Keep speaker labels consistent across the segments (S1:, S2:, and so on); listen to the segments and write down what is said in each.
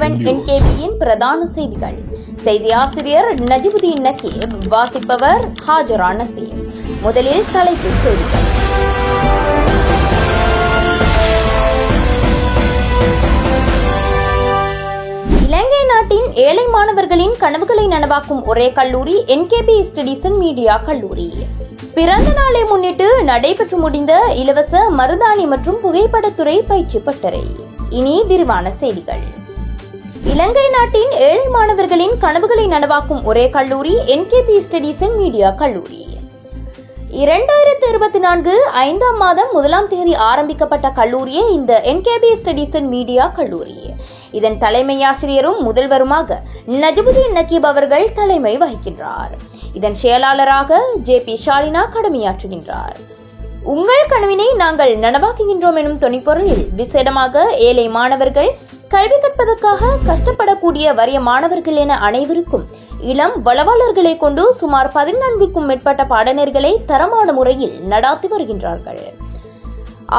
S1: 11 NKBயின் பிரதான செய்திகள். செய்தி ஆசிரியர் நஜிபுதீன் நக்கீப், வாசிப்பவர் ஹாஜரா நசீம். முதலில் தலைப்புச் செய்திகள். இலங்கை நாட்டின் ஏழை மாணவர்களின் கனவுகளை நனவாக்கும் ஒரே கல்லூரி NKB ஸ்டடீஸ் அண்ட் மீடியா கல்லூரி. பிறந்த நாளை முன்னிட்டு நடைபெற்று முடிந்த இலவச மருதாணி மற்றும் புகைப்படத்துறை பயிற்சி பட்டறை. இனி விரிவான செய்திகள். இலங்கை நாட்டின் ஏழை மாணவர்களின் கனவுகளை நனவாக்கும் ஒரே கல்லூரி NKB ஸ்டடீஸ் அண்ட் மீடியா கல்லூரி. 2024 5ஆம் மாதம் 1ஆம் தேதி ஆரம்பிக்கப்பட்ட கல்லூரியே இந்த NKB ஸ்டடீஸ் அண்ட் மீடியா கல்லூரி. இதன் தலைமை ஆசிரியரும் முதல்வருமாக நஜிபுதீன் நக்கீப் அவர்கள் தலைமை வகிக்கின்றார். இதன் செயலாளராக JP ஷாலினா கடமையாற்றுகின்றார். உங்கள் கனவினை நாங்கள் நனவாக்குகின்றோம் எனும் தொனிப்பொருளில் விசேடமாக ஏழை மாணவர்கள் கல்வி கற்பதற்காக கஷ்டப்படக்கூடிய வறிய மாணவர்கள் என அனைவருக்கும் இளம் வளவாளர்களை கொண்டு சுமார் 14க்கும் மேற்பட்ட பாடநெறிகளை தரமான முறையில் நடாத்தி வருகின்றார்கள்.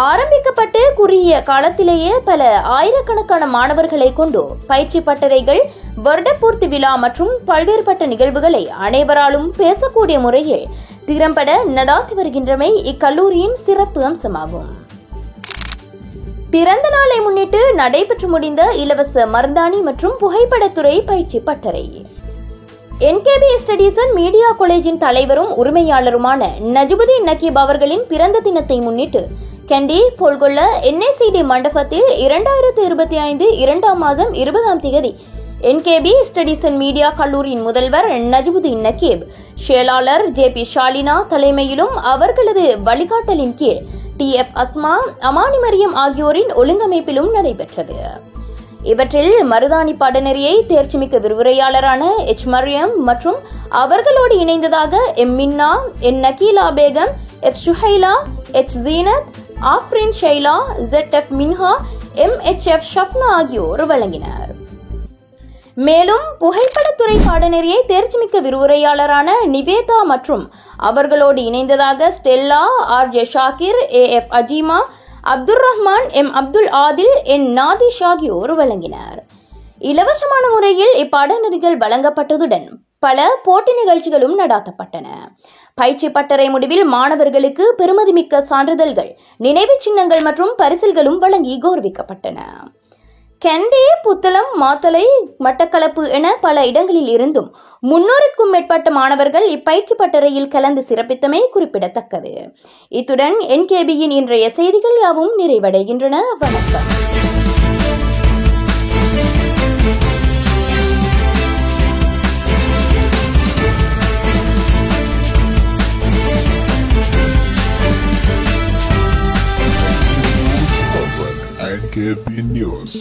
S1: ஆரம்பிக்கப்பட்டு குறுகிய காலத்திலேயே பல ஆயிரக்கணக்கான மாணவர்களை கொண்டு பயிற்சி பட்டறைகள், வருடப்பூர்த்தி விழா மற்றும் பல்வேறுபட்ட நிகழ்வுகளை அனைவராலும் பேசக்கூடிய முறையில் திறம்பட நடாத்தி வருகின்றமை இக்கல்லூரியின் சிறப்பு அம்சமாகும். பிறந்த நாளை முன்னிட்டு நடைபெற்று முடிந்த இலவச மருந்தாணி மற்றும் புகைப்படத்துறை பயிற்சி பட்டறை. NKB ஸ்டடீஸ் அண்ட் மீடியா காலேஜின் தலைவரும் உரிமையாளருமான நஜிபுதீன் நக்கீப் அவர்களின் பிறந்த தினத்தை முன்னிட்டு கண்டி போல்கொள்ள NACD மண்டபத்தில் 2025 2ஆம் மாதம் 20ஆம் தேதி NKB ஸ்டடீஸ் அண்ட் மீடியா கல்லூரியின் முதல்வர் நஜிபுதீன் நக்கீப், செயலாளர் JP ஷாலினா தலைமையிலும் அவர்களது வழிகாட்டலின் கீழ் TF அஸ்மா, அமானி மரியம் ஆகியோரின் ஒழுங்கமைப்பிலும் நடைபெற்றது. இவற்றில் மருதாணி பாடநெறியை தேர்ச்சிமிக்க விரிவுரையாளரான H மரியம் மற்றும் அவர்களோடு இணைந்ததாக M மின்னா, N நக்கீலா Begum, F Suhaila, H Zeenat, Afreen Shaila, ZF மின்ஹா, MHF ஷப்னா ஆகியோர் வழங்கினர். மேலும் புகைப்படத்துறை பாடநெறியை தேர்ச்சிமிக்க விரிவுரையாளரான நிவேதா மற்றும் அவர்களோடு இணைந்ததாக Stella, RJ Shakir, AF Azeema, Abdul Rahman, M Abdul Adil, N Nathish ஆகியோர் வழங்கினர். இலவசமான முறையில் இப்பாடநெறிகள் வழங்கப்பட்டதுடன் பல போட்டி நிகழ்ச்சிகளும் நடாத்தப்பட்டன. பயிற்சி பட்டறை முடிவில் மாணவர்களுக்கு பெருமதிமிக்க சான்றிதழ்கள், நினைவு சின்னங்கள் மற்றும் பரிசில்களும் வழங்கி கௌரவிக்கப்பட்டன. கண்டி, புத்தளம், மாத்தளை, மட்டக்களப்பு என பல இடங்களில் இருந்தும் 300க்கும் மேற்பட்ட மாணவர்கள் இப்பயிற்சி பட்டறையில் கலந்து சிறப்பித்தமை குறிப்பிடத்தக்கது. இத்துடன் NKBயின் இன்றைய செய்திகள் யாவும் நிறைவடைகின்றன. வணக்கம்.
S2: NKB News.